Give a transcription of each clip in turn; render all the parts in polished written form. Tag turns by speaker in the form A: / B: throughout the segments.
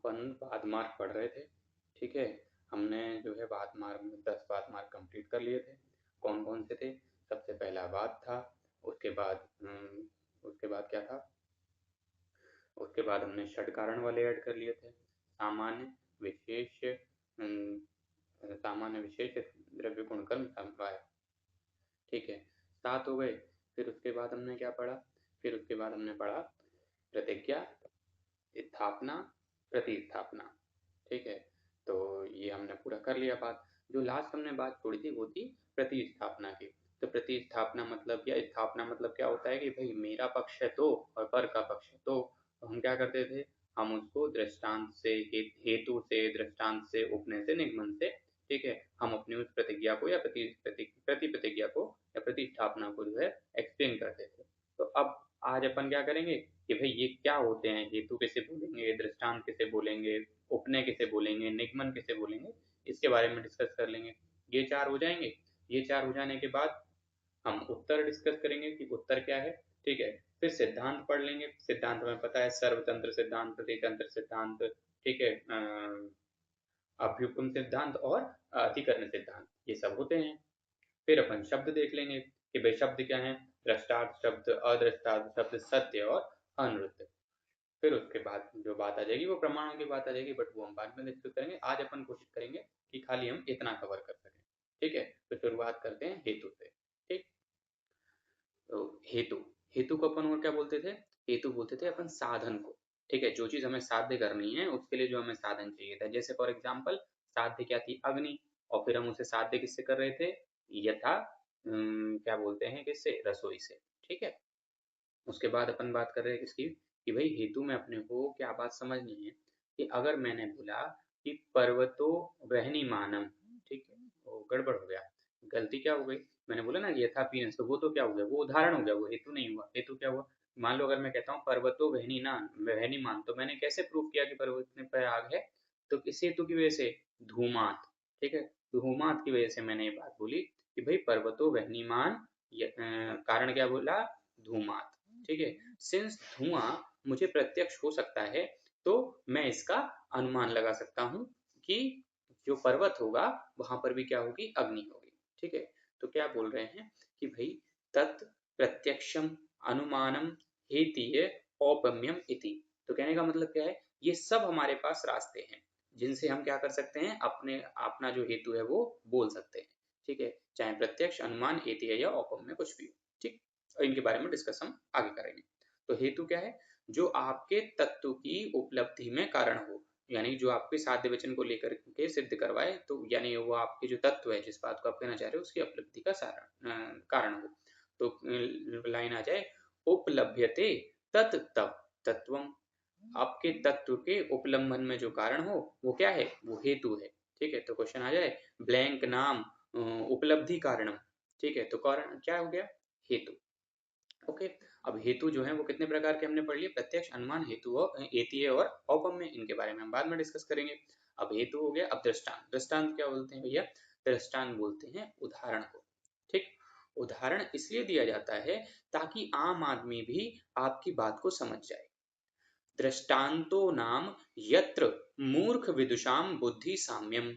A: अपन बाद मार्क पढ़ रहे थे, ठीक है। हमने जो है बाद मार्क 10 बाद मार्क कंप्लीट कर लिए थे। कौन कौन से थे? सबसे पहला बाद था, उसके बाद क्या था? उसके बाद हमने षड कारण वाले ऐड कर लिए थे, सामान्य विशेष द्रव्य गुण कर्म समवाय, ठीक है। 7 हो गए। फिर उसके बाद हमने क्या पढ़ा? फिर उसके बाद हमने पढ़ा प्रतिज्ञा, स्थापना, प्रतिस्थापना, ठीक है। तो ये हमने पूरा कर लिया बात। जो लास्ट हमने बात छोड़ी थी वो थी प्रतिस्थापना की। तो प्रतिस्थापना मतलब या स्थापना मतलब क्या होता है कि भाई मेरा पक्ष है तो और पर का पक्ष है तो हम क्या करते थे, हम उसको दृष्टांत से, हेतु से, दृष्टांत से, उपनय से, निगमन से, ठीक है, हम अपनी उस प्रतिज्ञा को या प्रतिज्ञा को या प्रतिस्थापना को जो है एक्सप्लेन करते थे। तो अब आज अपन क्या करेंगे कि भाई ये क्या होते हैं, हेतु कैसे बोलेंगे, दृष्टांत कैसे बोलेंगे, उपनय कैसे बोलेंगे, निगमन कैसे बोलेंगे, इसके बारे में डिस्कस कर लेंगे। ये 4 हो जाएंगे। ये 4 हो जाने के बाद हम उत्तर डिस्कस करेंगे कि उत्तर क्या है, ठीक है। फिर सिद्धांत पढ़ लेंगे। सिद्धांत हमें पता है, सर्वतंत्र सिद्धांत, प्रतितंत्र सिद्धांत, ठीक है, अभ्युपगम सिद्धांत और अधिकरण सिद्धांत, ये सब होते हैं। फिर अपन शब्द देख लेंगे कि भाई शब्द क्या है, दृष्टार्थ शब्द, अदृष्टार्थ शब्द, सत्य और अनृत। फिर उसके बाद जो बात आ जाएगी वो प्रमाणों की बात आ जाएगी, बट वो हम बाद में डिस्कस करेंगे। आज अपन कोशिश करेंगे कि खाली हम इतना कवर कर सकें, ठीक है। तो शुरुआत करते हैं हेतु से, ठीक। तो हेतु, हेतु को अपन और क्या बोलते थे? हेतु बोलते थे अपन साधन को, ठीक है। जो चीज हमें साध्य करनी है उसके लिए जो हमें साधन चाहिए था, जैसे फॉर एग्जाम्पल साध्य क्या थी? अग्नि। और फिर हम उसे साध्य किससे कर रहे थे? यथा क्या बोलते हैं, किससे? रसोई से, ठीक है। उसके बाद अपन बात कर रहे हैं किसकी? कि भाई हेतु में अपने को क्या बात समझनी है कि अगर मैंने बोला कि पर्वतो वहनी मानम, ठीक है, वो गड़बड़ हो गया, गलती क्या हो गई, मैंने बोला ना यथा पीनस, तो वो तो क्या हो गया, वो उदाहरण हो गया, वो हेतु नहीं हुआ। हेतु क्या हुआ? मान लो अगर मैं कहता हूँ पर्वतो वहनी नान, वहनी मान, तो मैंने कैसे प्रूव किया कि पर्वत में प्रयाग है? तो किस हेतु की वजह से? धूमात, ठीक है। धूमात की वजह से मैंने ये बात बोली कि भाई पर्वतो वहनी मान, कारण क्या बोला? धूमात, ठीक है। सिंस धुआं मुझे प्रत्यक्ष हो सकता है तो मैं इसका अनुमान लगा सकता हूं कि जो पर्वत होगा वहां पर भी क्या होगी? अग्नि होगी, ठीक है। तो क्या बोल रहे हैं कि भाई तत् प्रत्यक्षम अनुमानम हेतीय औपम्यम इति। तो कहने का मतलब क्या है? ये सब हमारे पास रास्ते हैं जिनसे हम क्या कर सकते हैं, अपने अपना जो हेतु है वो बोल सकते हैं, ठीक है। चाहे प्रत्यक्ष, अनुमान, हेतीय या औपम्य कुछ भी हो, ठीक। और इनके बारे में डिस्कस हम आगे करेंगे। तो हेतु क्या है? जो आपके तत्व की उपलब्धि में कारण हो, यानी जो आपके साध्य वचन को लेकर के सिद्ध करवाए, तो यानी वो आपके जो तत्व है, जिस बात को आप कहना चाह रहे हो, उसकी उपलब्धि का कारण हो। तो लाइन आ जाए, उपलभ्यते तत् तत्वम। आपके तत्व के उपलम्बन में जो कारण हो वो क्या है? वो हेतु है, ठीक है। तो क्वेश्चन आ जाए, ब्लैंक नाम उपलब्धि कारणम, ठीक है। तो कारण क्या हो गया? हेतु, ओके। अब हेतु जो है वो कितने प्रकार के हमने पढ़ लिए? प्रत्यक्ष, अनुमान, हेतु और हेतीय और औपम्य। इनके बारे में हम बाद में डिस्कस करेंगे। अब हेतु हो गया। अब दृष्टांत, दृष्टांत क्या बोलते हैं भैया? दृष्टांत बोलते हैं उदाहरण को, ठीक। उदाहरण इसलिए दिया जाता है ताकि आम आदमी भी आपकी बात को समझ जाए। दृष्टांतो नाम यत्र मूर्ख विदुषाम बुद्धि साम्यम।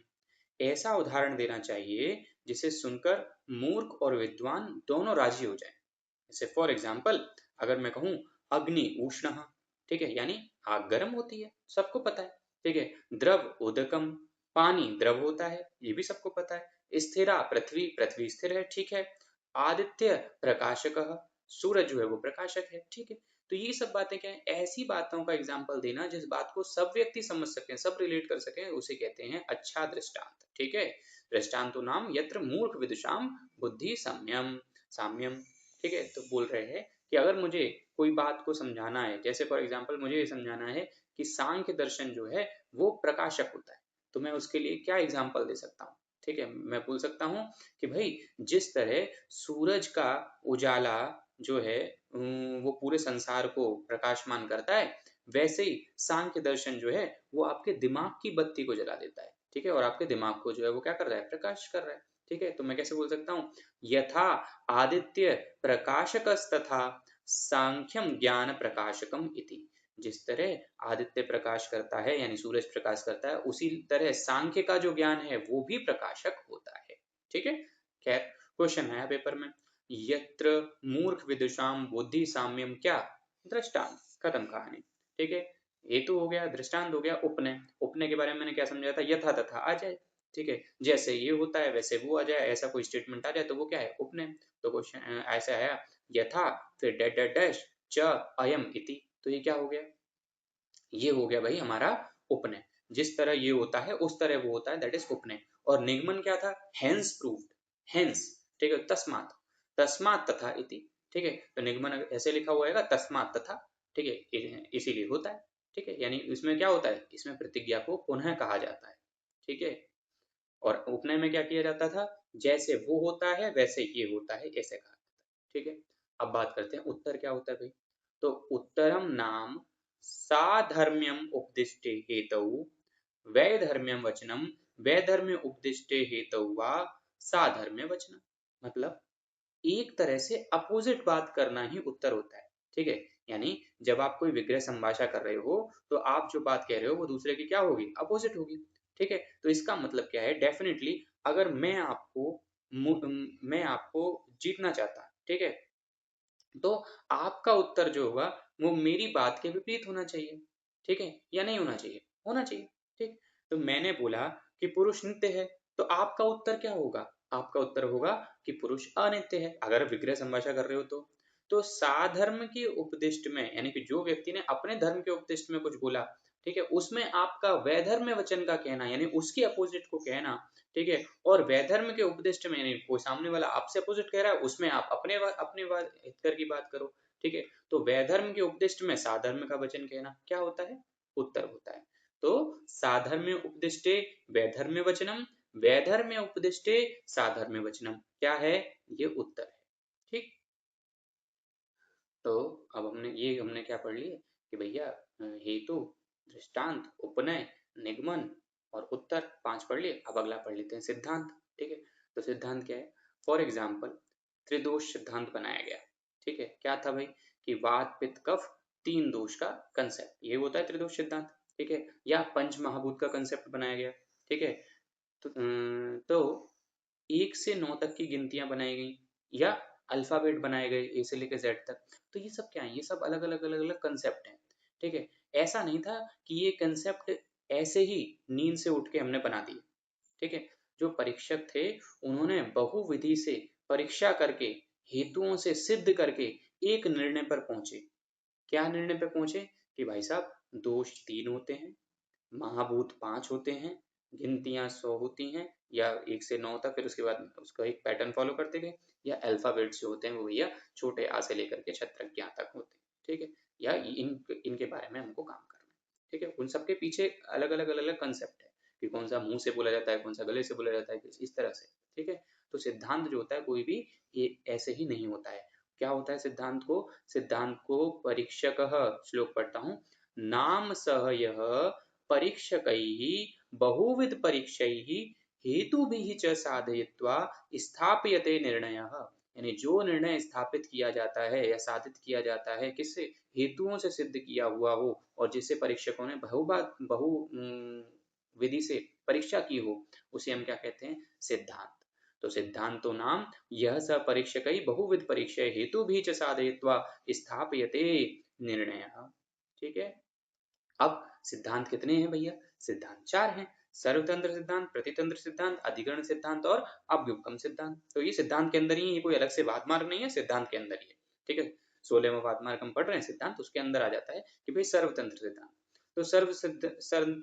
A: ऐसा उदाहरण देना चाहिए जिसे सुनकर मूर्ख और विद्वान दोनों राजी हो जाएं। जैसे फॉर एग्जाम्पल अगर मैं कहूं अग्नि उष्ण, ठीक है, यानी आग गर्म होती है, सबको पता है, ठीक है। द्रव उदकम, पानी द्रव होता है, ये भी सबको पता है। स्थिरा पृथ्वी, पृथ्वी स्थिर है, ठीक है। आदित्य प्रकाशक, सूरज जो है वो प्रकाशक है, ठीक है। तो ये सब बातें क्या है? ऐसी बातों का एग्जाम्पल देना जिस बात को सब व्यक्ति समझ सकें, सब रिलेट कर सकें, उसे कहते हैं अच्छा दृष्टांत, ठीक है। दृष्टांतो नाम यत्र मूर्ख विदुषाम बुद्धि साम्यम, साम्यम, ठीक है। तो बोल रहे हैं कि अगर मुझे कोई बात को समझाना है, जैसे फॉर एग्जाम्पल मुझे ये समझाना है कि सांख्य दर्शन जो है वो प्रकाशक होता है, तो मैं उसके लिए क्या एग्जाम्पल दे सकता हूँ? ठीक है, मैं बोल सकता हूँ कि भाई जिस तरह सूरज का उजाला जो है वो पूरे संसार को प्रकाशमान करता है, वैसे ही सांख्य दर्शन जो है वो आपके दिमाग की बत्ती को जला देता है, ठीक है। और आपके दिमाग को जो है वो क्या कर रहा है? प्रकाश कर रहा है, ठीक है। तो मैं कैसे बोल सकता हूँ? यथा आदित्य प्रकाशकस्तथा सांख्यम ज्ञान प्रकाशकम इति। जिस तरह आदित्य प्रकाश करता है यानी सूरज प्रकाश करता है, उसी तरह सांख्य का जो ज्ञान है वो भी प्रकाशक होता है। ठीक है, खैर क्वेश्चन आया पेपर में, यत्र मूर्ख विदुषाम बुद्धि साम्यम क्या दृष्टांत, खत्म कहानी। ठीक है, हेतु हो गया, दृष्टांत हो गया, उपनय। उपनय के बारे में मैंने क्या समझाया था, यथा तथा आ जाए। ठीक है, जैसे ये होता है वैसे वो आ जाए, ऐसा कोई स्टेटमेंट आ जाए तो वो क्या है, उपनय। तो क्वेश्चन ऐसा आया, यथा फिर डैश डैश डैश च अयम इति, तो ये क्या हो गया, ये हो गया भाई हमारा उपनय। जिस तरह ये होता है उस तरह वो होता है, दैट इज उपनय। और निगमन क्या था, हेंस प्रूव्ड, हेंस। ठीक है, तस्मात, तस्मात तथा इति। ठीक है, तो निगमन ऐसे लिखा हुआ है तस्मात तथा। ठीक है, इसीलिए होता है। ठीक है, यानी इसमें क्या होता है, इसमें प्रतिज्ञा को पुनः कहा जाता है। ठीक है, और उपनय में क्या किया जाता था, जैसे वो होता है वैसे ये होता है, ऐसे कहा जाता है। ठीक है, अब बात करते हैं उत्तर क्या होता है भाई। तो उत्तरम नाम साधर्म्यम उपदिष्टे हेतु वैधर्म्यम वचनम, वैधर्म्य उपदिष्टे हेतु वा साधर्म्य वचनम। मतलब एक तरह से अपोजिट बात करना ही उत्तर होता है। ठीक है, यानी जब आप कोई विग्रह संभाषा कर रहे हो तो आप जो बात कह रहे हो वो दूसरे की क्या होगी, अपोजिट होगी। ठीक है, तो इसका मतलब क्या है, डेफिनेटली अगर मैं आपको जीतना चाहता, ठीक है, तो आपका उत्तर जो होगा वो मेरी बात के विपरीत होना चाहिए। ठीक है, या नहीं होना चाहिए, होना चाहिए। ठीक, तो मैंने बोला कि पुरुष नित्य है, तो आपका उत्तर क्या होगा, आपका उत्तर होगा कि पुरुष अनित्य है, अगर विग्रह संभाषा कर रहे हो तो साधर्म के उपदिष्ट में, यानी कि जो व्यक्ति ने अपने धर्म के उपदिष्ट में कुछ बोला, ठीक है, उसमें आपका वैधर्म्य वचन का कहना यानी उसके अपोजिट को कहना। ठीक है, और वैधर्म के उपदिष्ट में यानी कोई सामने वाला आपसे अपोजिट कह रहा है, उसमें आप अपने हितकर की बात करो। ठीक है, तो वैधर्म के उपदिष्ट में साधर्म का वचन कहना क्या होता है, उत्तर होता है। तो साधर्म्य उपदिष्टे वैधर्म्य वचनम, वैधर्म्य उपदिष्टे साधर्म्य वचनम क्या है, ये उत्तर है। ठीक, तो अब हमने क्या पढ़ लिया कि भैया हेतु, दृष्टांत, उपनय, निगमन और उत्तर, 5 पढ़ लिए। अब अगला पढ़ लेते हैं सिद्धांत। ठीक है, तो सिद्धांत क्या है, फॉर एग्जाम्पल त्रिदोष सिद्धांत बनाया गया। ठीक है, क्या था भाई कि वात पित्त कफ 3 दोष का कंसेप्ट, ये होता है त्रिदोष सिद्धांत। ठीक है, या पंच महाभूत का कंसेप्ट बनाया गया। ठीक है, तो 1 से 9 तक की गिनतियां बनाई गई या अल्फाबेट बनाए गए ए से लेकर जेड तक। तो ये सब क्या है, ये सब अलग अलग अलग अलग कंसेप्ट हैं। ठीक है, ऐसा नहीं था कि ये कंसेप्ट ऐसे ही नींद से उठ के हमने बना दिए। ठीक है, जो परीक्षक थे उन्होंने बहुविधि से परीक्षा करके, हेतुओं से सिद्ध करके एक निर्णय पर पहुंचे। क्या निर्णय पर पहुंचे कि भाई साहब दोष 3 होते हैं, महाभूत 5 होते हैं, गिनतियां 100 होती हैं या 1 से 9 तक, फिर उसके बाद उसका एक पैटर्न फॉलो करते गए, या अल्फाबेट्स जो होते हैं वो भैया छोटे आ से लेकर के छत्रज्ञ तक होते हैं। ठीक है, या इनके बारे में हमको काम करना है। ठीक है, उन सबके पीछे अलग अलग अलग अलग कंसेप्ट है कि कौन सा मुंह से बोला जाता है, कौन सा गले से बोला जाता है, इस तरह से। ठीक है, तो सिद्धांत जो होता है कोई भी ये ऐसे ही नहीं होता है। क्या होता है सिद्धांत को, सिद्धांत को परीक्षक, श्लोक पढ़ता हूँ, नाम सह यह परीक्षकैः बहुविध परीक्षैः हेतुभिः च साधयित्वा स्थाप्यते निर्णयः। यानी जो निर्णय स्थापित किया जाता है या साधित किया जाता है किससे, हेतुओं से सिद्ध किया हुआ हो और जिसे परीक्षकों ने बहु विधि से परीक्षा की हो, उसे हम क्या कहते हैं, सिद्धांत। तो सिद्धांतो नाम यह स परीक्षकै बहुविध परीक्षय हेतु भी च साधयित्वा स्थाप्यते निर्णयः। ठीक है, अब सिद्धांत कितने हैं भैया, सिद्धांत 4 हैं, सर्वतंत्र सिद्धांत, प्रतितंत्र सिद्धांत, अधिकरण सिद्धांत और अव्युपगम सिद्धांत। तो ये सिद्धांत के अंदर ही, ये कोई अलग से वाद मार्ग नहीं है, सिद्धांत के अंदर ही है। ठीक है, 16वां वाद मार्ग हम पढ़ रहे हैं सिद्धांत, उसके अंदर आ जाता है कि भाई सर्वतंत्र सिद्धांत। तो सर्व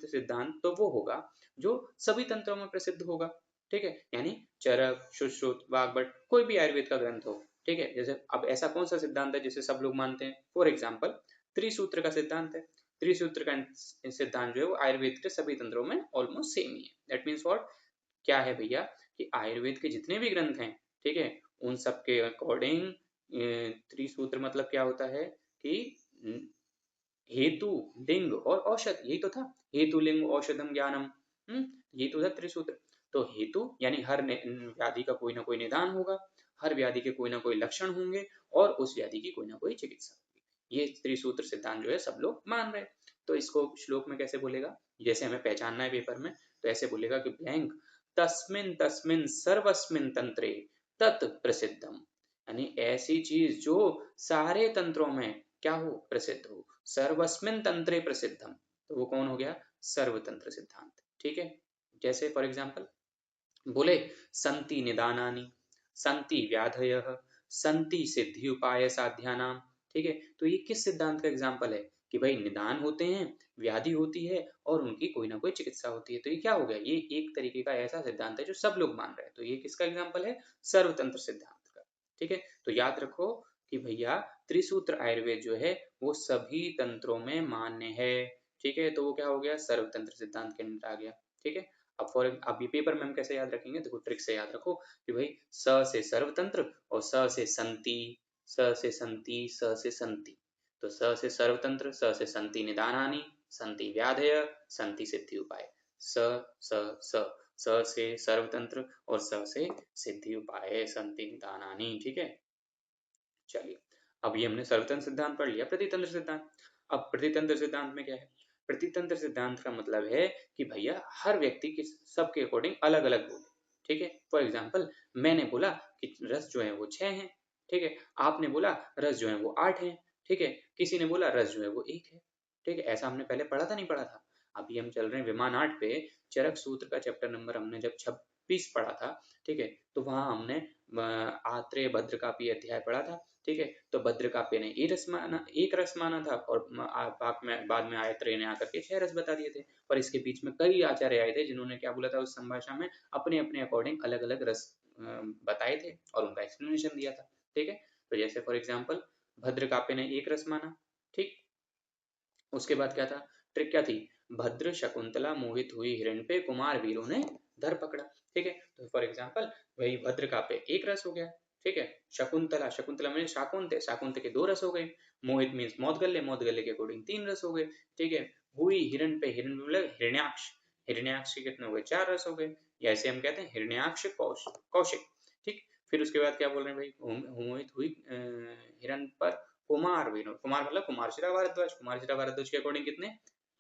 A: सिद्धांत तो वो होगा जो सभी तंत्रों में प्रसिद्ध होगा। ठीक है, यानी चरक, सुश्रुत, वाग्भट, कोई भी आयुर्वेद का ग्रंथ हो। ठीक है, जैसे अब ऐसा कौन सा सिद्धांत है जिसे सब लोग मानते हैं, फॉर एग्जाम्पल त्रिसूत्र का सिद्धांत है। त्रिसूत्र का सिद्धांत जो है वो आयुर्वेद के सभी तंत्रों में ऑलमोस्ट सेम ही है। दैट मीन्स व्हाट, क्या है भैया कि आयुर्वेद के जितने भी ग्रंथ हैं, ठीक है, उन सब के अकॉर्डिंग त्रिसूत्र मतलब क्या होता है कि हेतु, लिंग और औषध, यही तो था, हेतु लिंग औषधम ज्ञानम। ये तो था त्रिसूत्र। तो हेतु यानी हर व्याधि का कोई ना कोई निदान होगा, हर व्याधि के कोई ना कोई लक्षण होंगे और उस व्याधि की कोई ना कोई चिकित्सा होगी। ये त्रिसूत्र सिद्धांत जो है सब लोग मान रहे हैं। तो इसको श्लोक में कैसे बोलेगा, जैसे हमें पहचानना है पेपर में, तो ऐसे बोलेगा कि ब्लैंक तस्मिन तस्मिन सर्वस्मिन तंत्रे तत् प्रसिद्धम, यानी ऐसी चीज जो सारे तंत्रों में क्या हो, प्रसिद्ध हो। सर्वस्मिन तंत्रे प्रसिद्धम, तो वो कौन हो गया, सर्वतंत्र सिद्धांत। ठीक है, जैसे फॉर एग्जाम्पल बोले संति निदानानि, संति व्याधयः, संति सिद्धि उपाय साध्यानाम। ठीक है, तो ये किस सिद्धांत का एग्जाम्पल है कि भाई निदान होते हैं, व्याधि होती है और उनकी कोई ना कोई चिकित्सा होती है। तो ये क्या हो गया, ये एक तरीके का ऐसा सिद्धांत है जो सब लोग मान रहे हैं। तो ये किसका एग्जाम्पल है, सर्वतंत्र सिद्धांत का। ठीक है, तो याद रखो कि भैया त्रिसूत्र आयुर्वेद जो है वो सभी तंत्रों में मान्य है। ठीक है, तो वो क्या हो गया, सर्वतंत्र सिद्धांत के अंदर आ गया। ठीक है, अब ये पेपर में हम कैसे याद रखेंगे, देखो ट्रिक से याद रखो कि भाई स से सर्वतंत्र और स से संति, स से संति, स से संति। तो स से सर्वतंत्र, स से संति निदानानि, संति व्याधय, संति सिद्धि उपाय। स स स स से सर्वतंत्र और स से सिद्धि उपाय, संति निदानानि। ठीक है, चलिए अब ये हमने सर्वतंत्र सिद्धांत पढ़ लिया। प्रतितंत्र सिद्धांत, अब प्रतितंत्र सिद्धांत में क्या है, प्रतितंत्र सिद्धांत का मतलब है कि भैया हर व्यक्ति के सबके अकॉर्डिंग अलग अलग बोले। ठीक है, फॉर एग्जाम्पल मैंने बोला कि रस जो है वो 6 है। ठीक है, आपने बोला रस जो है वो 8 है। ठीक है, किसी ने बोला रस जो है वो 1 है। ठीक है, ऐसा हमने पहले पढ़ा था, नहीं पढ़ा था। अभी हम चल रहे हैं विमान 8 पे, चरक सूत्र का चैप्टर नंबर हमने जब 26 पढ़ा था। ठीक है, तो वहां हमने आत्रेय भद्र कापी अध्याय पढ़ा था। ठीक है, तो भद्र काव्य ने एक रस माना था और बाद में आयत्रेय ने आकर के 6 रस बता दिए थे। पर इसके बीच में कई आचार्य आए थे जिन्होंने क्या बोला था, उस संभाषा में अपने अपने अकॉर्डिंग अलग अलग रस बताए थे और उनका एक्सप्लेनेशन दिया था। ठीक है, तो जैसे फॉर एग्जाम्पल भद्र काव्य ने एक रस माना। ठीक, उसके बाद क्या था, ट्रिक क्या थी, भद्र शकुंतला मोहित हुई हिरण पे, कुमार वीरों ने धर पकड़ा। ठीक है, तो फॉर एग्जाम्पल वही भद्र का पे एक रस हो गया। ठीक है, शकुंतला, शकुंतला में शाकुंत है, शाकुंत के 2 रस हो गए। मोहित मीन्स मौत गले, मौत गले के अकॉर्डिंग 3 रस हो गए। ठीक है, हुई हिरण पे, हिरण मतलब हिरण्याक्ष, हिरण्याक्ष के कितने हो गए, 4 रस हो गए। या ऐसे हम कहते हैं हिरण्याक्ष कौशिक। ठीक, फिर उसके बाद क्या बोल रहे हैं भाई, मोहित हुई हिरण पर कुमार वीरो, कुमार मतलब कुमारशिला भारद्वाज, कुमारशिला भारद्वाज के अकॉर्डिंग कितने,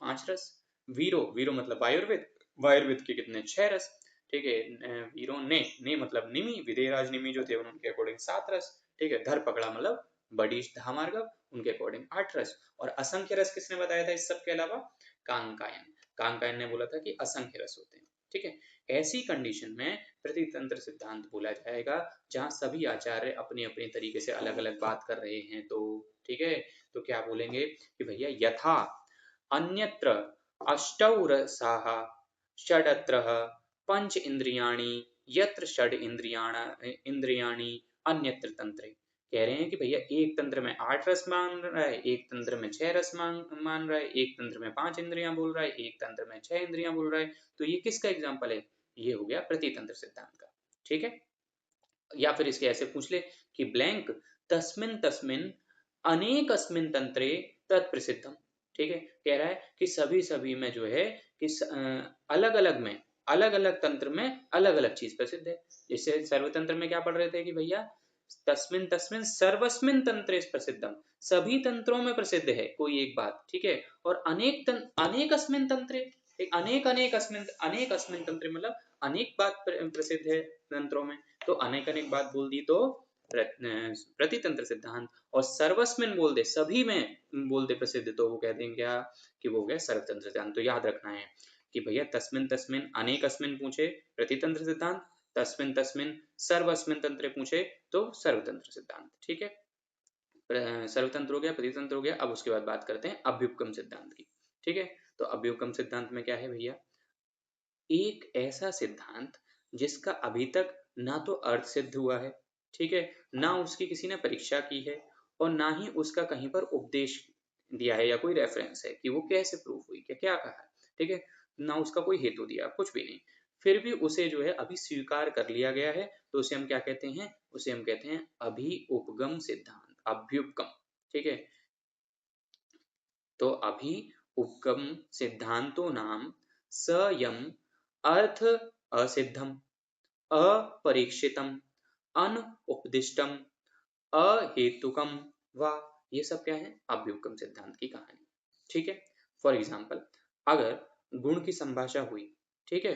A: 5 रस। वीरो, वीरो मतलब वायुर्वेद, वायुर्वेद के कितने, 6 रस। ठीक है, वीरों ने मतलब निमि, विदेहराज निमि जो थे उनके अकॉर्डिंग 7 रस। ठीक है, धर पकड़ा मतलब बड़ीश धामार्गव, उनके अकॉर्डिंग 8 रस। और असंख्य रस किसने बताया था इस सब के अलावा, कांकायन, कांकायन ने बोला था कि असंख्य रस होते हैं। ठीक है, ऐसी कंडीशन में प्रतितंत्र सिद्धांत बोला जाएगा जहां सभी आचार्य अपने अपने तरीके से अलग अलग बात कर रहे हैं। तो ठीक है, तो क्या बोलेंगे कि भैया यथा अन्यत्र अष्टौ रसाः षडत्र पंच इंद्रियाणि, यत्र षड इंद्रियाणि अन्यत्र तंत्रे। कह रहे हैं कि भैया एक तंत्र में 8 रस मान रहा है, एक तंत्र में 6 रस मान रहा है, एक तंत्र में 5 इंद्रियां बोल रहा है, एक तंत्र में 6 इंद्रियां बोल रहा है। तो ये किसका एग्जाम्पल है, ये हो गया प्रतितंत्र सिद्धांत का। ठीक है, या फिर इसके ऐसे पूछ ले कि ब्लैंक तस्मिन तस्मिन अनेकस्मिन तंत्रे तत्प्रसिद्धम। ठीक है, कह रहा है कि सभी सभी में जो है कि अलग अलग में, अलग अलग तंत्र में अलग अलग चीज प्रसिद्ध है। जैसे सर्वतंत्र में क्या पढ़ रहे थे कि भैया तस्मिन तस्मिन सर्वस्मिन तंत्रे प्रसिद्धम, सभी तंत्रों में प्रसिद्ध है कोई एक बात। ठीक है, और अनेकस्मिन तंत्रे, अनेक अनेक अस्मिन तंत्रे मतलब अनेक बात प्रसिद्ध है तंत्रों में। तो अनेक अनेक बात बोल दी तो प्रतितंत्र सिद्धांत, और सर्वस्मिन बोल दे, सभी में बोल दे प्रसिद्ध, तो वो कह देंगे क्या कि वो गया सर्वतंत्र सिद्धांत। तो याद रखना है कि भैया तस्मिन तस्मिन अनेकस्मिन पूछे प्रतितंत्र सिद्धांत, तस्मिन तस्मिन सर्वस्मिन तंत्र पूछे तो सर्वतंत्र सिद्धांत। ठीक है, सर्वतंत्र हो गया, प्रतितंत्र हो गया। अब उसके बाद बात करते हैं अभ्युपगम सिद्धांत की। ठीक है, तो अभ्युपगम सिद्धांत में क्या है भैया, एक ऐसा सिद्धांत जिसका अभी तक ना तो अर्थ सिद्ध हुआ है, ठीक है, ना उसकी किसी ने परीक्षा की है, और ना ही उसका कहीं पर उपदेश दिया है या कोई रेफरेंस है कि वो कैसे प्रूफ हुई, क्या क्या कहा है। ठीक है, ना उसका कोई हेतु दिया, कुछ भी नहीं, फिर भी उसे जो है अभी स्वीकार कर लिया गया है। तो उसे हम क्या कहते हैं, उसे हम कहते हैं अभी उपगम सिद्धांत, अभ्युपगम। ठीक है, तो अभी उपगम सिद्धांतो नाम सयम अर्थ असिद्धम, अपरीक्षितम, अनुपदिष्टम, अहेतुकम व ये सब क्या है, अभ्युपगम सिद्धांत की कहानी। ठीक है, फॉर एग्जाम्पल अगर गुण की संभाषा हुई, ठीक है,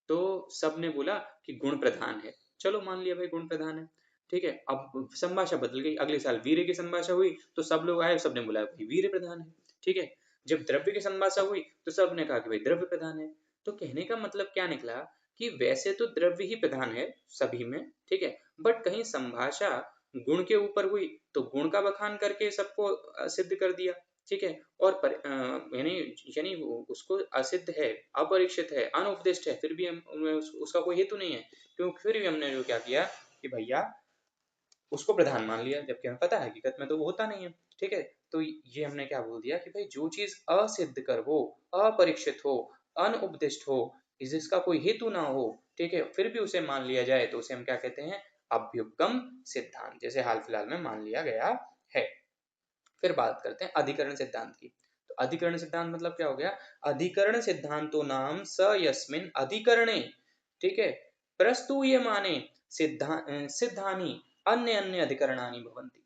A: तो सबने बोला कि गुण प्रधान है, चलो मान लिया भाई गुण प्रधान है, ठीक है। अब संभाषा बदल गई, अगले साल वीर्य की संभाषा हुई तो सब लोग आए, सबने बोला भाई वीर्य प्रधान है, ठीक है। जब द्रव्य की संभाषा हुई तो सबने कहा कि भाई द्रव्य प्रधान है। तो कहने का मतलब क्या निकला कि वैसे तो द्रव्य ही प्रधान है सभी में, ठीक है, बट कहीं संभाषा गुण के ऊपर हुई तो गुण का बखान करके सबको सिद्ध कर दिया, ठीक है। और यानी यानी उसको असिद्ध है, अपरीक्षित है, अनुपदिष्ट है, फिर भी हम उसका कोई हेतु नहीं है, क्योंकि फिर भी हमने जो क्या किया कि भैया उसको प्रधान मान लिया, जबकि हमें पता है हकीकत में तो वो होता नहीं है, ठीक है। तो ये हमने क्या बोल दिया कि भाई जो चीज असिद्ध कर हो, अपरीक्षित हो, अनुपदिष्ट हो, जिसका कोई हेतु ना हो, ठीक है, फिर भी उसे मान लिया जाए तो उसे हम क्या कहते हैं, अभ्युपगम सिद्धांत, जैसे हाल फिलहाल में मान लिया गया है। फिर बात करते हैं अधिकरण सिद्धांत की। तो अधिकरण सिद्धांत मतलब क्या हो गया, अधिकरण सिद्धांतो नाम स यस्मिन अधिकरणे, ठीक है, प्रस्तूयमाने सिद्धानी अन्य अन्य अधिकरणानि भवन्ति।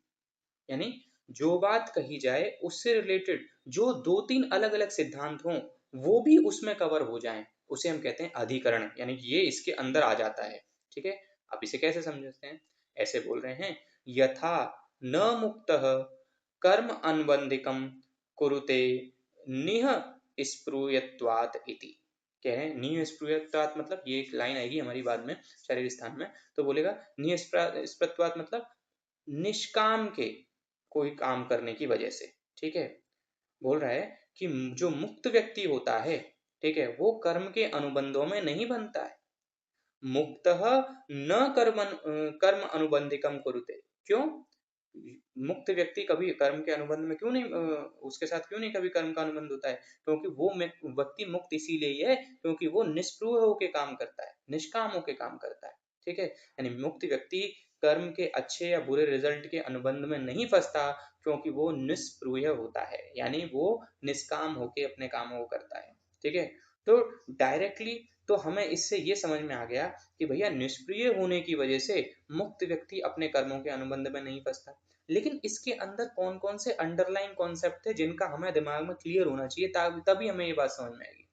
A: यानी जो बात कही जाए उससे रिलेटेड जो दो तीन अलग अलग सिद्धांत हों वो भी उसमें कवर हो जाएं, उसे हम कहते हैं अधिकरण, यानी ये इसके अंदर आ जाता है, ठीक है। अब इसे कैसे समझते हैं, ऐसे बोल रहे हैं, यथा न मुक्तः कर्म अनुबंधिकम कुरुते निह स्पृहयत्वात् इति। कह रहे हैं निह स्पृहयत्वात् मतलब ये एक लाइन आएगी हमारी बाद में शारीरिक स्थान में, तो बोलेगा निह स्पृहत्वात् मतलब निष्काम के, कोई काम करने की वजह से, ठीक है। बोल रहा है कि जो मुक्त व्यक्ति होता है, ठीक है, वो कर्म के अनुबंधों में नहीं बनता है। मुक्तः न कर्म अनुबंधिकम कुरुते, क्यों, मुक्त व्यक्ति कभी कर्म के अनुबंध में क्यों नहीं, उसके साथ क्यों नहीं कभी कर्म का अनुबंध होता है, क्योंकि वो व्यक्ति मुक्त इसीलिए है क्योंकि वो निष्पृह होकर काम करता है, निष्काम होकर काम करता है, ठीक है। यानी मुक्त व्यक्ति कर्म के अच्छे या बुरे रिजल्ट के अनुबंध में नहीं फंसता क्योंकि वो निष्पृह होता है, यानी वो निष्काम होकर अपने कामों को करता है, ठीक है। तो डायरेक्टली तो हमें इससे ये समझ में आ गया कि भैया निष्क्रिय होने की वजह से मुक्त व्यक्ति अपने कर्मों के अनुबंध में नहीं फंसता। लेकिन इसके अंदर कौन कौन से अंडरलाइन कॉन्सेप्ट है जिनका हमें दिमाग में क्लियर होना चाहिए, तभी हमें ये बात समझ में आएगी।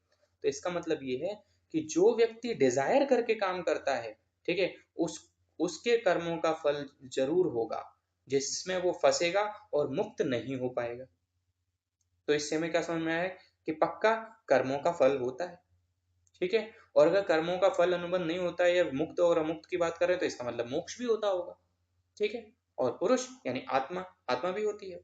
A: तो इसका मतलब ये है कि जो व्यक्ति डिजायर करके काम करता है, ठीक है, उसके कर्मों का फल जरूर होगा जिसमें वो फंसेगा और मुक्त नहीं हो पाएगा। तो इससे हमें क्या समझ में आया कि पक्का कर्मों का फल होता है, ठीक है। और अगर कर्मों का फल अनुबंध नहीं होता है या मुक्त और अमुक्त की बात करें तो इसका मतलब मोक्ष भी होता होगा, ठीक है। और पुरुष यानी आत्मा, आत्मा भी होती है,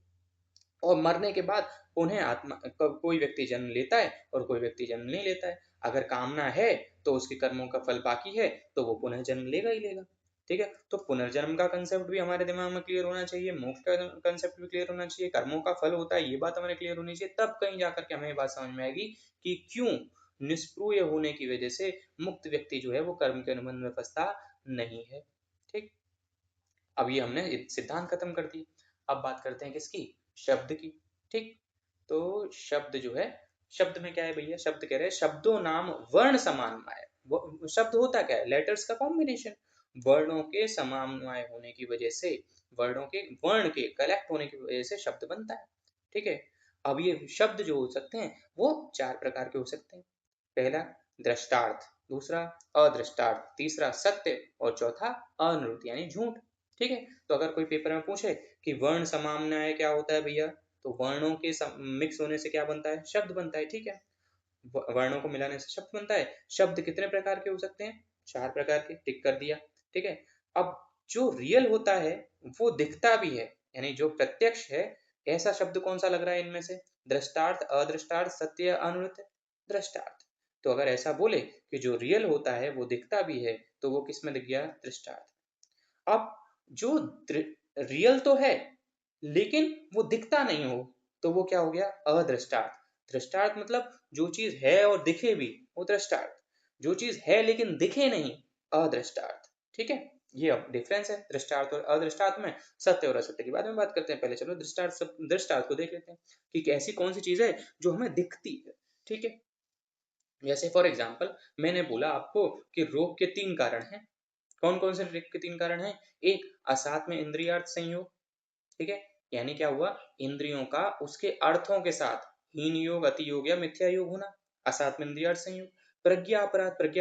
A: और मरने के बाद पुनः आत्मा, कोई व्यक्ति जन्म लेता है और कोई व्यक्ति जन्म नहीं लेता है। अगर कामना है तो उसके कर्मों का फल बाकी है तो वो पुनः जन्म लेगा ही लेगा, ठीक है। तो पुनर्जन्म का कंसेप्ट भी हमारे दिमाग में क्लियर होना चाहिए, मोक्ष का कंसेप्ट भी क्लियर होना चाहिए, कर्मों का फल होता है ये बात हमारे क्लियर होनी चाहिए, तब कहीं जाकर के हमें ये बात समझ में आएगी कि क्यों निष्क्रिय होने की वजह से मुक्त व्यक्ति जो है वो कर्म के अनुबंध में फंसता नहीं है, ठीक। अब ये हमने सिद्धांत खत्म कर दी। अब बात करते हैं किसकी, शब्द की, ठीक। तो शब्द जो है, शब्द में क्या है भैया, शब्द कह रहे हैं शब्दों नाम वर्ण समान्वय। शब्द होता क्या है, लेटर्स का कॉम्बिनेशन, वर्णों के समान्वय होने की वजह से, वर्णों के वर्ण के कलेक्ट होने की वजह से शब्द बनता है, ठीक है। अब ये शब्द जो हो सकते हैं वो चार प्रकार के हो सकते हैं। पहला दृष्टार्थ, दूसरा अदृष्टार्थ, तीसरा सत्य और चौथा अनृत यानी झूठ, ठीक है। तो अगर कोई पेपर में पूछे कि वर्ण समान्वय क्या होता है भैया, तो वर्णों के मिक्स होने से क्या बनता है, शब्द बनता है, ठीक है। वर्णों को मिलाने से शब्द बनता है। शब्द कितने प्रकार के हो सकते हैं, चार प्रकार के, टिक कर दिया, ठीक है। अब जो रियल होता है वो दिखता भी है, यानी जो प्रत्यक्ष है, ऐसा शब्द कौन सा लग रहा है इनमें से, दृष्टार्थ, अदृष्टार्थ, सत्य, अनृत, दृष्टार्थ। तो अगर ऐसा बोले कि जो रियल होता है वो दिखता भी है तो वो किस में दिख गया, दृष्टार्थ। अब जो रियल तो है लेकिन वो दिखता नहीं हो तो वो क्या हो गया, अदृष्टार्थ। दृष्टार्थ मतलब जो चीज है और दिखे भी, वो दृष्टार्थ। जो चीज है लेकिन दिखे नहीं, अदृष्टार्थ, ठीक है। ये अब डिफरेंस है दृष्टार्थ और अदृष्टार्थ में। सत्य और असत्य की बाद में बात करते हैं, पहले चलो दृष्टार्थ को देख लेते हैं कि ऐसी कौन सी चीज है जो हमें दिखती है, ठीक है। जैसे फॉर एग्जाम्पल मैंने बोला आपको कि रोग के तीन कारण हैं। कौन कौन से रोग के तीन कारण हैं, एक असात में इंद्रियार्थ संयोग, ठीक है, यानी क्या हुआ, इंद्रियों का उसके अर्थों के साथ हीन योग, अति योग या मिथ्या योग होना, असात में इंद्रिय अर्थ संयोग। प्रज्ञा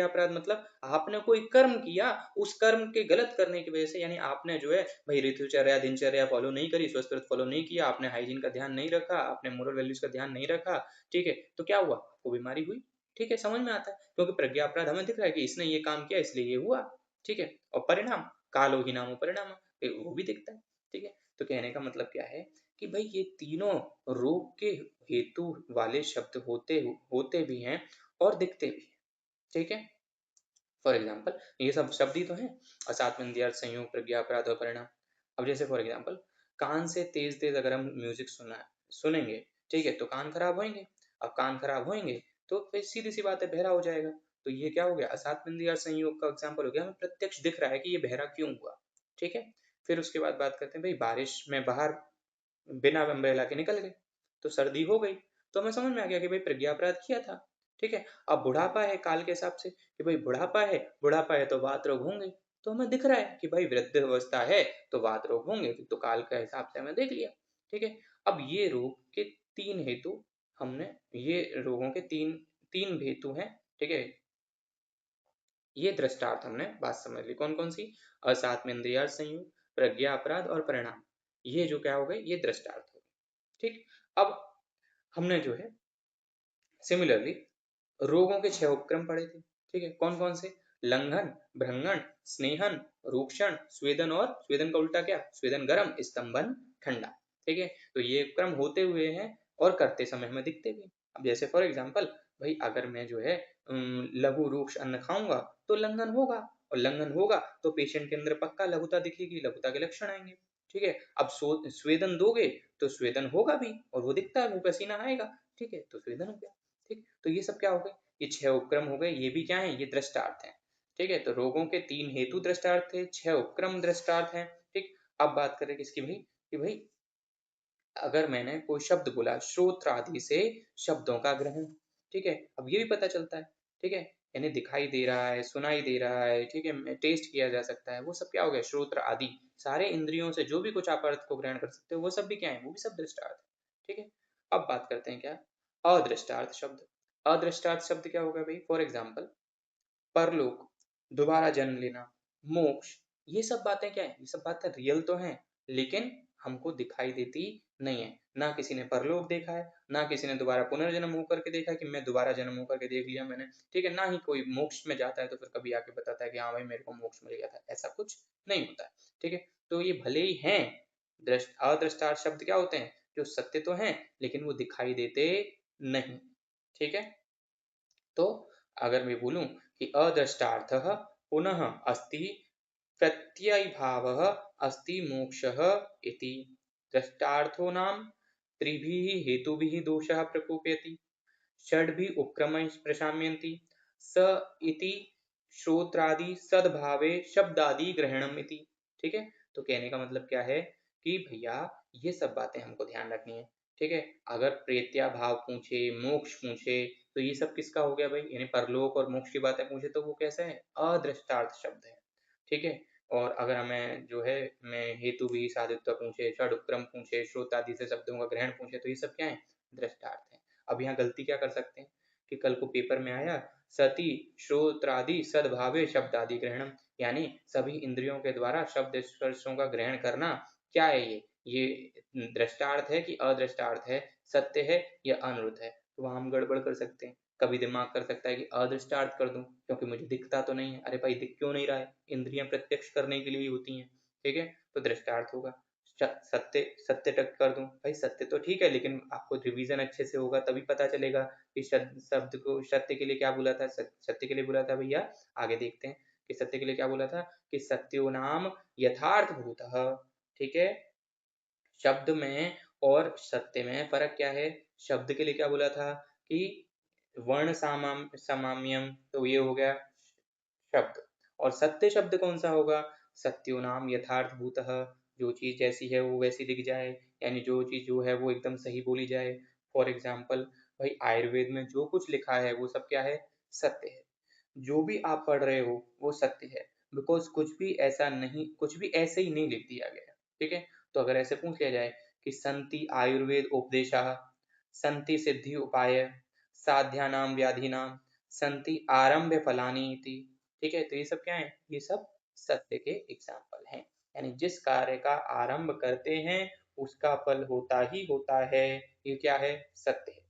A: अपराध मतलब आपने कोई कर्म किया, उस कर्म के गलत करने की वजह से, यानी आपने जो है भाई ऋतुचर्या दिनचर्या फॉलो नहीं करी, स्वस्थ फॉलो नहीं किया, आपने हाइजीन का ध्यान नहीं रखा, आपने मोरल वैल्यूज का ध्यान नहीं रखा, ठीक है, तो क्या हुआ, आपको बीमारी हुई। ठीक है, समझ में आता है, क्योंकि प्रज्ञा अपराध हमें दिख रहा है कि इसने ये काम किया इसलिए ये हुआ। ठीक है, और परिणाम कालो ही नामो परिणाम, वो भी दिखता है। ठीक है, तो कहने का मतलब क्या है कि भाई ये तीनों रोग के हेतु वाले शब्द होते भी हैं और दिखते भी हैं। ठीक है, फॉर एग्जाम्पल ये सब शब्द ही तो हैं, असात में इंद्रिय अर्थ संयोग, प्रज्ञा अपराध और परिणाम। अब जैसे फॉर एग्जाम्पल कान से तेज तेज अगर हम म्यूजिक सुनेंगे, ठीक है, तो कान खराब होंगे। अब कान खराब होंगे तो फिर सीधी सी बात है, बहरा हो जाएगा। तो ये क्या हो गया, असात में इंद्रिय अर्थ संयोग का एग्जाम्पल हो गया, हमें प्रत्यक्ष दिख रहा है कि ये बहरा क्यों हुआ। ठीक है, फिर उसके बाद बात करते हैं, भाई बारिश में बाहर बिना अम्ब्रेला के निकल गए तो सर्दी हो गई, तो हमें समझ में आ गया कि भाई प्रज्ञा अपराध किया था। ठीक है, अब बुढ़ापा है काल के हिसाब से कि भाई बुढ़ापा है तो वात रोग होंगे, तो हमें दिख रहा है कि भाई वृद्ध अवस्था है तो वात रोग होंगे, तो काल के हिसाब से हमें देख लिया। ठीक है, अब ये रोग के तीन हेतु हमने, ये रोगों के तीन तीन हेतु हैं। ठीक है, ये दृष्टार्थ हमने बात समझ ली, कौन कौन सी, असात में इंद्रिय संयोग, प्रज्ञा अपराध और परिणाम, ये जो क्या हो गए, ये दृष्टार्थ हो गए। ठीक, अब हमने जो है सिमिलरली रोगों के 6 उपक्रम पढ़े थे। ठीक है, कौन कौन से, लंघन, भ्रंगण, स्नेहन, रूक्षण, स्वेदन, और स्वेदन का उल्टा क्या, स्वेदन गर्म, स्तंभन ठंडा। ठीक है, तो ये उपक्रम होते हुए हैं और करते समय हमें दिखते भी। अब जैसे फॉर एग्जाम्पल भाई अगर मैं जो है लघु रूक्ष अन्न खाऊंगा तो लंघन होगा, और लंघन होगा तो पेशेंट के अंदर पक्का लघुता दिखेगी, लघुता के लक्षण आएंगे। ठीक है, अब स्वेदन दोगे तो स्वेदन होगा भी और वो दिखता है, मुंह पसीना आएगा। ठीक है, तो स्वेदन हो गया। ठीक, तो ये सब क्या हो गए, ये 6 उपक्रम हो गए, ये भी क्या है, ये दृष्टार्थ हैं। ठीक है, तो रोगों के 3 हेतु दृष्टार्थ थे, 6 उपक्रम दृष्टार्थ हैं। ठीक, अब बात करें किसकी भाई, कि भाई अगर मैंने कोई शब्द बोला श्रोत्र आदि से शब्दों का ग्रहण। ठीक है, अब ये भी पता चलता है। ठीक है, यानी दिखाई दे रहा है, सुनाई दे रहा है, ठीक है, टेस्ट किया जा सकता है, वो सब क्या हो गया, श्रोत्र आदि सारे इंद्रियों से जो भी कुछ आप अर्थ को ग्रहण कर सकते हो वो सब भी क्या है, वो भी सब दृष्टार्थ है। ठीक है, अब बात करते हैं क्या, अदृष्टार्थ शब्द। अदृष्टार्थ शब्द क्या होगा भाई, फॉर एग्जाम्पल परलोक, दोबारा जन्म लेना, मोक्ष, ये सब बातें क्या है, ये सब बातें रियल तो हैं लेकिन हमको दिखाई देती नहीं है। ना किसी ने परलोक देखा है, ना किसी ने दोबारा पुनर्जन्म होकर के देखा है कि मैं दोबारा जन्म होकर के देख लिया मैंने। ठीक है, ना ही कोई मोक्ष में जाता है तो फिर कभी आके बताता है कि हाँ भाई मेरे को मोक्ष मिल गया था, ऐसा कुछ नहीं होता है। ठीक है, तो ये भले ही हैं अदृष्टार्थ शब्द, क्या होते हैं, जो सत्य तो हैं लेकिन वो दिखाई देते नहीं। ठीक है, तो अगर मैं बोलूं कि अदृष्टार्थः पुनः अस्ति प्रत्ययभावः अस्ति मोक्षः इति, दृष्टार्थो नाम त्रिभिः हेतुभिः दोषः प्रकोपयति, षड्भिः उपक्रमैः प्रशाम्यन्ति, स इति श्रोत्रादि सद्भावे शब्दादि ग्रहणम इति। ठीक है, तो कहने का मतलब क्या है कि भैया ये सब बातें हमको ध्यान रखनी है। ठीक है, अगर प्रेत्या भाव पूछे, मोक्ष पूछे, तो ये सब किसका हो गया भाई, यानी परलोक और मोक्ष की बातें पूछे तो वो कैसे है, अदृष्टार्थ शब्द है। ठीक है, और अगर हमें जो है मैं हेतु भी साधित्व पूछे, षड उपक्रम पूछे, श्रोत आदि से शब्दों का ग्रहण पूछे, तो ये सब क्या है, दृष्टार्थ है। अब यहाँ गलती क्या कर सकते हैं कि कल को पेपर में आया सती श्रोत्रादि सद्भावे शब्द आदि ग्रहणम, यानी सभी इंद्रियों के द्वारा शब्द स्पर्शों का ग्रहण करना क्या है, ये दृष्टार्थ है कि अदृष्टार्थ है, सत्य है या अनृत है, तो वहां हम गड़बड़ कर सकते हैं। कभी दिमाग कर सकता है कि अदृष्टार्थ कर दूं क्योंकि मुझे दिखता तो नहीं है, अरे भाई दिख क्यों नहीं रहा है, इंद्रियां प्रत्यक्ष करने के लिए ही होती हैं। ठीक है, तो दृष्टार्थ होगा। सत्य सत्य तक कर दूं, भाई सत्य तो ठीक है लेकिन आपको रिवीजन अच्छे से होगा तभी पता चलेगा कि शब्द को सत्य के लिए क्या बोला था, सत्य के लिए बोला था भैया, आगे देखते हैं कि सत्य के लिए क्या बोला था, कि सत्यो नाम यथार्थ भूतः। ठीक है, शब्द में और सत्य में फर्क क्या है, शब्द के लिए क्या बोला था कि वर्ण सामाम्यम, तो ये हो गया शब्द, और सत्य शब्द कौन सा होगा, सत्यो नाम यथार्थ भूतः, जो चीज जैसी है वो वैसी दिख जाए, यानी जो चीज जो है वो एकदम सही बोली जाए। फॉर एग्जाम्पल भाई आयुर्वेद में जो कुछ लिखा है वो सब क्या है, सत्य है। जो भी आप पढ़ रहे हो वो सत्य है, बिकॉज कुछ भी ऐसा नहीं, कुछ भी ऐसे ही नहीं लिख दिया गया। ठीक है, तो अगर ऐसे पूछ लिया जाए कि संति आयुर्वेद उपदेशः, संति सिद्धि उपाय, साध्यानां व्याधीनां, संति आरंभ्य फलानि इति। ठीक है, तो ये सब क्या है? ये सब सत्य के एग्जाम्पल हैं। यानी जिस कार्य का आरंभ करते हैं उसका फल होता ही होता है। ये क्या है? सत्य है।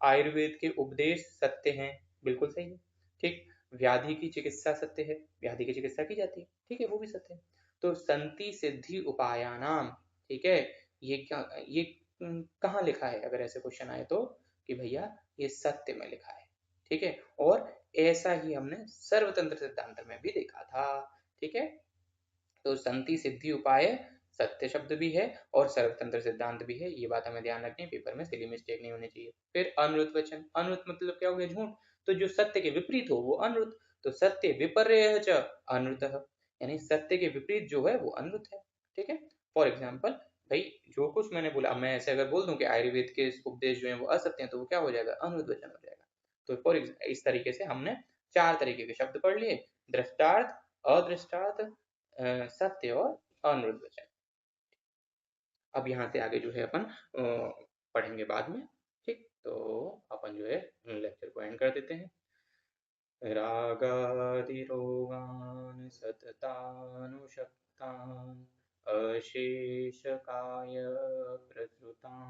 A: आयुर्वेद के उपदेश सत्य हैं, बिल्कुल सही है। ठीक, व्याधि की चिकित्सा सत्य है, व्याधि की चिकित्सा की जाती है, ठीक है, वो भी सत्य है। तो संति सिद्धि उपायानाम, ठीक है, ये क्या, ये कहाँ लिखा है? अगर ऐसे क्वेश्चन आए तो कि भैया ये सत्य में लिखा है, ठीक है। और ऐसा ही हमने सर्वतंत्र सिद्धांत में भी देखा था, ठीक है। तो संति सिद्धि उपाय सत्य शब्द भी है और सर्वतंत्र सिद्धांत भी है, ये बात हमें ध्यान रखनी है, पेपर में सिली मिस्टेक नहीं होनी चाहिए। फिर अनृत वचन, अनृत मतलब क्या हो गया? झूठ। तो जो सत्य के विपरीत हो वो अनृत, तो सत्य विपर्य च अनृत, यानी सत्य के विपरीत जो है वो अनृत है, ठीक है। फॉर एग्जाम्पल, भाई जो कुछ मैंने बोला, मैं ऐसे अगर बोल दूं कि आयुर्वेद के उपदेश जो है वो असत्य हैं, तो वो क्या हो जाएगा? अनृत वचन हो जाएगा। तो फॉर इस तरीके से हमने 4 तरीके के शब्द पढ़ लिए, दृष्टार्थ, अदृष्टार्थ, सत्य और अनृत वचन। अब यहाँ से आगे जो है अपन पढ़ेंगे बाद में, ठीक। तो अपन जो है लेक्चर को एंड कर देते हैं। रागादिरोगान् सततानुशक्तान् अशेषकाय प्रसृतान्